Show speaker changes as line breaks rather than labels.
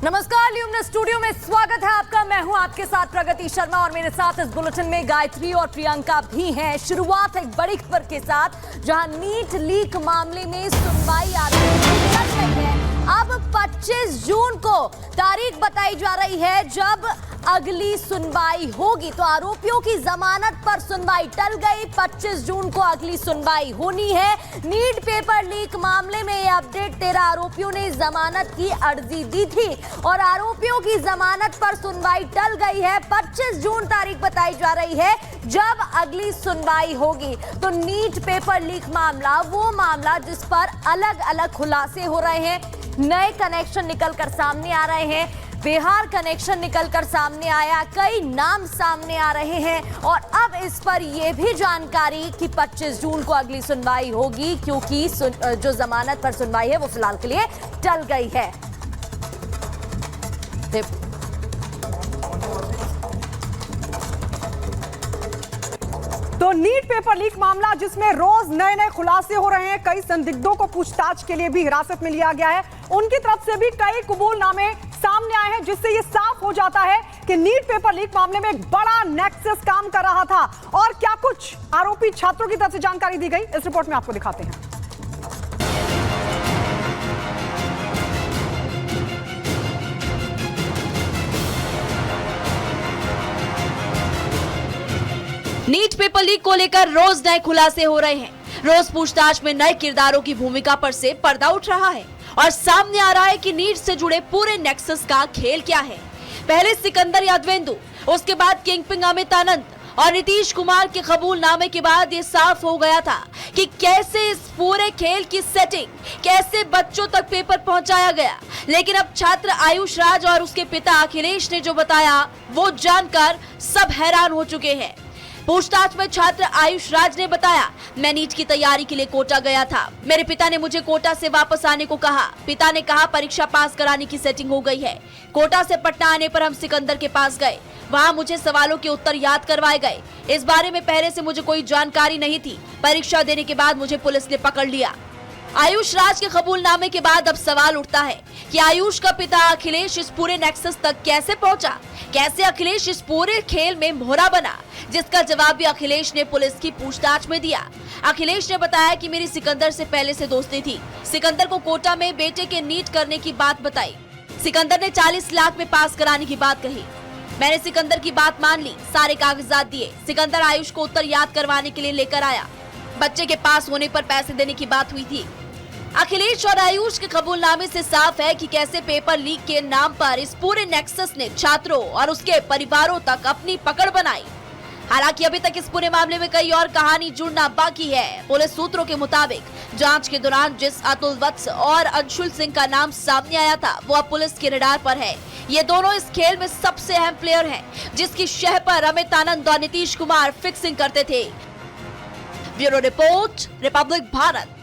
नमस्कार, luminous studio में स्वागत है आपका। मैं हूं आपके साथ प्रगति शर्मा और मेरे साथ इस बुलेटिन में गायत्री और प्रियंका भी हैं। शुरुआत एक बड़ी खबर के साथ, जहां नीट लीक मामले में सुनवाई आ रही है। अब 25 जून को तारीख बताई जा रही है जब अगली सुनवाई होगी। तो आरोपियों की जमानत पर सुनवाई टल गई। 25 जून को अगली सुनवाई होनी है। नीट पेपर लीक मामले में यह अपडेट, 13 आरोपियों ने जमानत की अर्जी दी थी और आरोपियों की जमानत पर सुनवाई टल गई है। 25 जून तारीख बताई जा रही है जब अगली सुनवाई होगी। तो नीट पेपर लीक मामला, वो मामला जिस पर अलग अलग खुलासे हो रहे हैं, नए कनेक्शन निकलकर सामने आ रहे हैं। बिहार कनेक्शन निकलकर सामने आया, कई नाम सामने आ रहे हैं और अब इस पर यह भी जानकारी कि 25 जून को अगली सुनवाई होगी, क्योंकि जो जमानत पर सुनवाई है वो फिलहाल के लिए टल गई है।
तो नीट पेपर लीक मामला जिसमें रोज नए नए खुलासे हो रहे हैं, कई संदिग्धों को पूछताछ के लिए भी हिरासत में लिया गया है। उनकी तरफ से भी कई कबूलनामे सामने आए हैं, जिससे ये साफ हो जाता है कि नीट पेपर लीक मामले में एक बड़ा नेक्सस काम कर रहा था। और क्या कुछ आरोपी छात्रों की तरफ से जानकारी दी गई, इस रिपोर्ट में आपको दिखाते हैं।
नीट पेपर लीक को लेकर रोज नए खुलासे हो रहे हैं। रोज पूछताछ में नए किरदारों की भूमिका पर से पर्दा उठ रहा है और सामने आ रहा है कि नीट से जुड़े पूरे नेक्सस का खेल क्या है। पहले सिकंदर यादवेंदु, उसके बाद किंगपिन अमित आनंद और नीतीश कुमार के कबूलनामे के बाद ये साफ हो गया था कि कैसे इस पूरे खेल की सेटिंग, कैसे बच्चों तक पेपर पहुंचाया गया। लेकिन अब छात्र आयुष राज और उसके पिता अखिलेश ने जो बताया, वो जानकर सब हैरान हो चुके हैं। पूछताछ में छात्र आयुष राज ने बताया, मैं नीट की तैयारी के लिए कोटा गया था। मेरे पिता ने मुझे कोटा से वापस आने को कहा। पिता ने कहा परीक्षा पास कराने की सेटिंग हो गई है। कोटा से पटना आने पर हम सिकंदर के पास गए। वहां मुझे सवालों के उत्तर याद करवाए गए। इस बारे में पहले से मुझे कोई जानकारी नहीं थी। परीक्षा देने के बाद मुझे पुलिस ने पकड़ लिया। आयुष राज के कबूलनामे के बाद अब सवाल उठता है कि आयुष का पिता अखिलेश इस पूरे नेक्सस तक कैसे पहुंचा, कैसे अखिलेश इस पूरे खेल में मोहरा बना, जिसका जवाब भी अखिलेश ने पुलिस की पूछताछ में दिया। अखिलेश ने बताया कि मेरी सिकंदर से पहले से दोस्ती थी। सिकंदर को कोटा में बेटे के नीट करने की बात बताई। सिकंदर ने 40 लाख में पास कराने की बात कही। मैंने सिकंदर की बात मान ली, सारे कागजात दिए। सिकंदर आयुष को उत्तर याद करवाने के लिए लेकर आया। बच्चे के पास होने पर पैसे देने की बात हुई थी। अखिलेश और आयुष के कबूलनामे से साफ है कि कैसे पेपर लीक के नाम पर इस पूरे नेक्सस ने छात्रों और उसके परिवारों तक अपनी पकड़ बनाई। हालांकि अभी तक इस पूरे मामले में कई और कहानी जुड़ना बाकी है। पुलिस सूत्रों के मुताबिक जांच के दौरान जिस अतुल वत्स और अंशुल सिंह का नाम सामने आया था, वो अब पुलिस के रडार पर है। ये दोनों इस खेल में सबसे अहम प्लेयर हैं, जिसकी शह पर अमित आनंद और नीतीश कुमार फिक्सिंग करते थे। Bureau report, Republic Bharat.